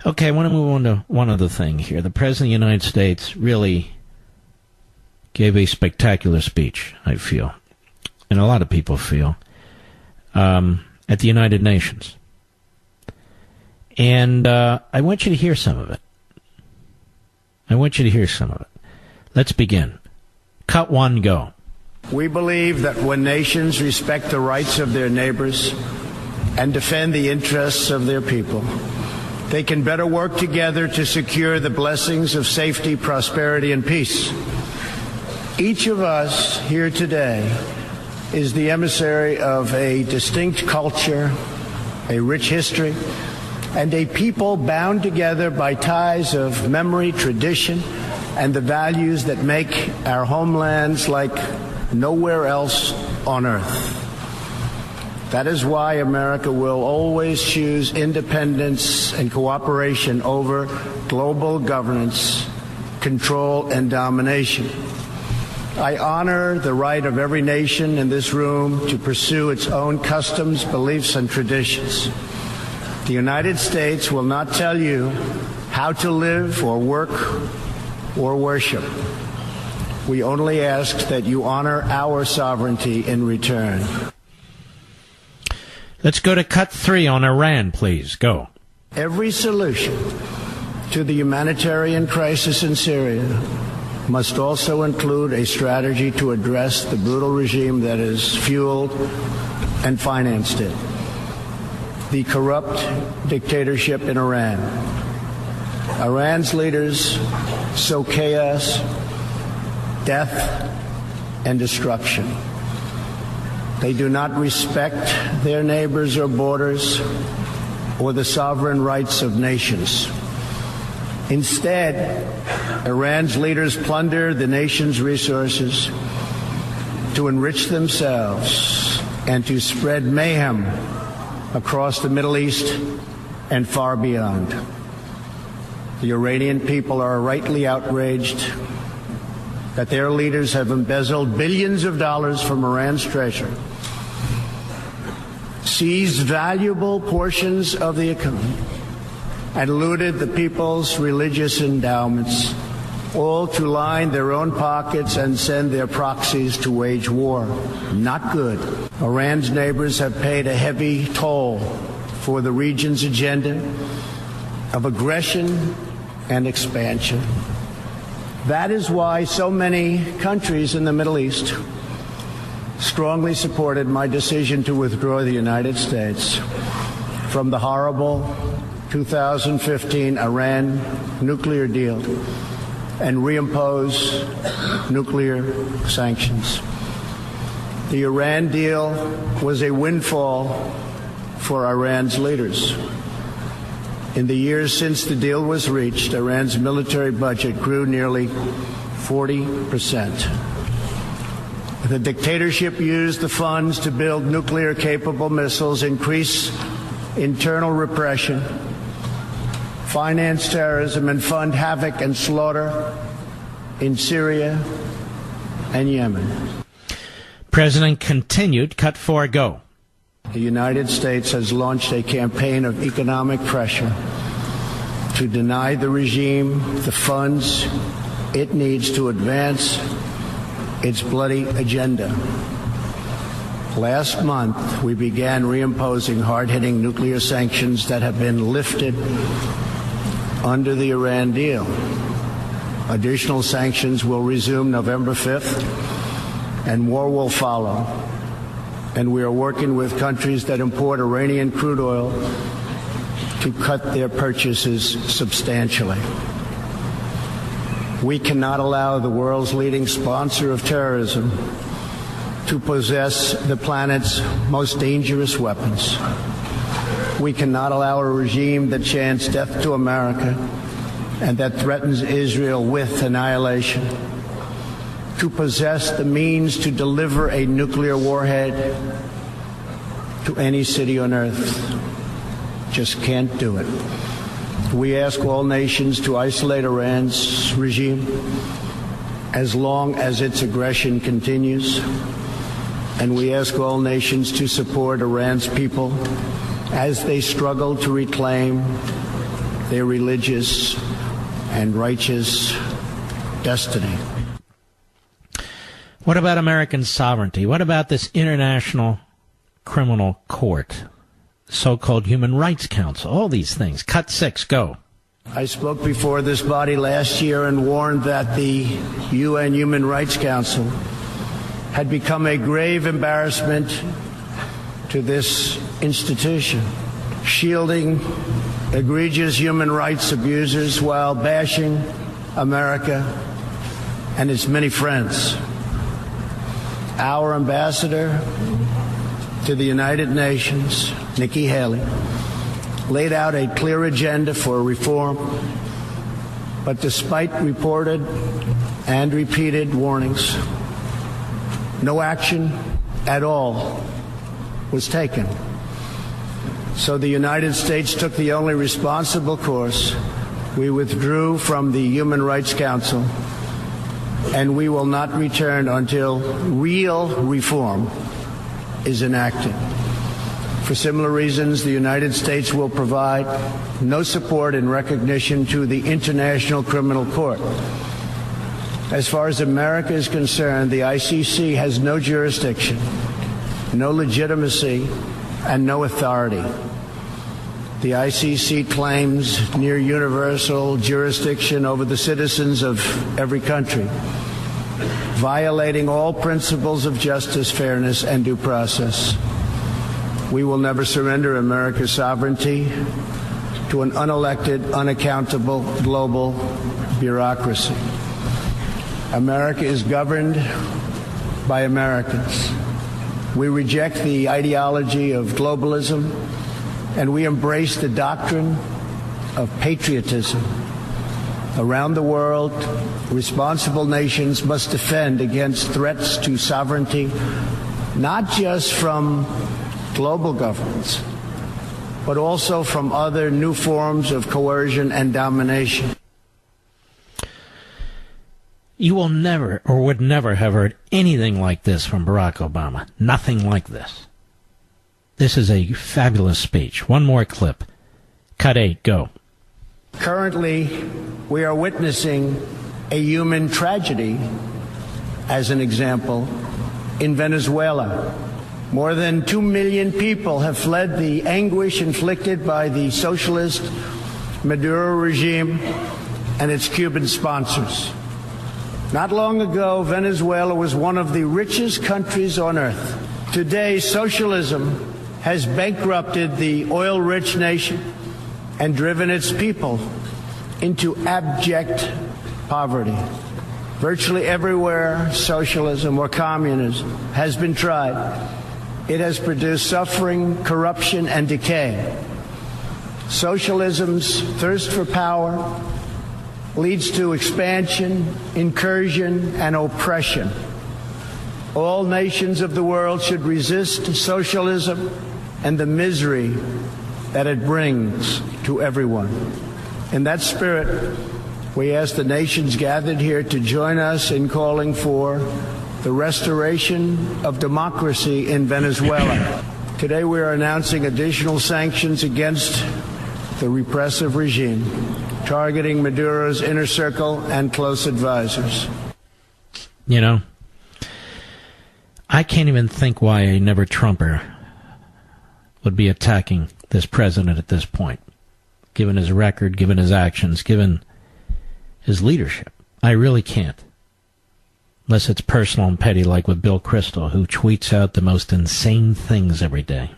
Okay, I want to move on to one other thing here. The President of the United States really gave a spectacular speech, I feel, and a lot of people feel, at the United Nations. And I want you to hear some of it. Let's begin. Cut one, go. We believe that when nations respect the rights of their neighbors and defend the interests of their people, they can better work together to secure the blessings of safety, prosperity, and peace. Each of us here today is the emissary of a distinct culture, a rich history, and a people bound together by ties of memory, tradition, and the values that make our homelands like nowhere else on earth. That is why America will always choose independence and cooperation over global governance, control, and domination. I honor the right of every nation in this room to pursue its own customs, beliefs, and traditions. The United States will not tell you how to live or work or worship. We only ask that you honor our sovereignty in return. Let's go to cut three on Iran, please. Go. Every solution to the humanitarian crisis in Syria must also include a strategy to address the brutal regime that has fueled and financed it. The corrupt dictatorship in Iran. Iran's leaders sow chaos, death, and destruction. They do not respect their neighbors or borders or the sovereign rights of nations. Instead, Iran's leaders plunder the nation's resources to enrich themselves and to spread mayhem across the Middle East and far beyond. The Iranian people are rightly outraged that their leaders have embezzled billions of dollars from Iran's treasury, seized valuable portions of the economy, and looted the people's religious endowments, all to line their own pockets and send their proxies to wage war. Not good. Iran's neighbors have paid a heavy toll for the region's agenda of aggression and expansion. That is why so many countries in the Middle East strongly supported my decision to withdraw the United States from the horrible 2015 Iran nuclear deal and reimpose nuclear sanctions. The Iran deal was a windfall for Iran's leaders. In the years since the deal was reached, Iran's military budget grew nearly 40%. The dictatorship used the funds to build nuclear-capable missiles, increase internal repression, finance terrorism, and fund havoc and slaughter in Syria and Yemen. President continued. Cut four, go. The United States has launched a campaign of economic pressure to deny the regime the funds it needs to advance its bloody agenda. Last month, we began reimposing hard-hitting nuclear sanctions that have been lifted under the Iran deal. Additional sanctions will resume November 5th, and more will follow. And we are working with countries that import Iranian crude oil to cut their purchases substantially. We cannot allow the world's leading sponsor of terrorism to possess the planet's most dangerous weapons. We cannot allow a regime that chants death to America and that threatens Israel with annihilation to possess the means to deliver a nuclear warhead to any city on earth. Just can't do it. We ask all nations to isolate Iran's regime as long as its aggression continues. And we ask all nations to support Iran's people as they struggle to reclaim their religious and righteous destiny. What about American sovereignty? What about this International Criminal Court, so-called Human Rights Council? All these things. Cut 6, go. I spoke before this body last year and warned that the UN Human Rights Council had become a grave embarrassment to this institution, shielding egregious human rights abusers while bashing America and its many friends. Our ambassador to the United Nations, Nikki Haley, laid out a clear agenda for reform, but despite reported and repeated warnings, no action at all was taken. So the United States took the only responsible course. We withdrew from the Human Rights Council, and we will not return until real reform is enacted. For similar reasons, the United States will provide no support in recognition to the International Criminal Court. As far as America is concerned, the ICC has no jurisdiction, no legitimacy, and no authority. The ICC claims near universal jurisdiction over the citizens of every country, violating all principles of justice, fairness, and due process. We will never surrender America's sovereignty to an unelected, unaccountable global bureaucracy. America is governed by Americans. We reject the ideology of globalism, and we embrace the doctrine of patriotism. Around the world, responsible nations must defend against threats to sovereignty, not just from global governments, but also from other new forms of coercion and domination. You will never, or would never, have heard anything like this from Barack Obama. Nothing like this. This is a fabulous speech. One more clip. Cut 8, go. Currently, we are witnessing a human tragedy, as an example, in Venezuela. More than 2 million people have fled the anguish inflicted by the socialist Maduro regime and its Cuban sponsors. Not long ago, Venezuela was one of the richest countries on earth. Today, socialism has bankrupted the oil-rich nation and driven its people into abject poverty. Virtually everywhere socialism or communism has been tried, it has produced suffering, corruption, and decay. Socialism's thirst for power leads to expansion, incursion, and oppression. All nations of the world should resist socialism and the misery that it brings to everyone. In that spirit, we ask the nations gathered here to join us in calling for the restoration of democracy in Venezuela. Today we are announcing additional sanctions against the repressive regime, targeting Maduro's inner circle and close advisors. You know, I can't even think why a never-Trumper would be attacking this president at this point, given his record, given his actions, given his leadership. I really can't. Unless it's personal and petty, like with Bill Kristol, who tweets out the most insane things every day.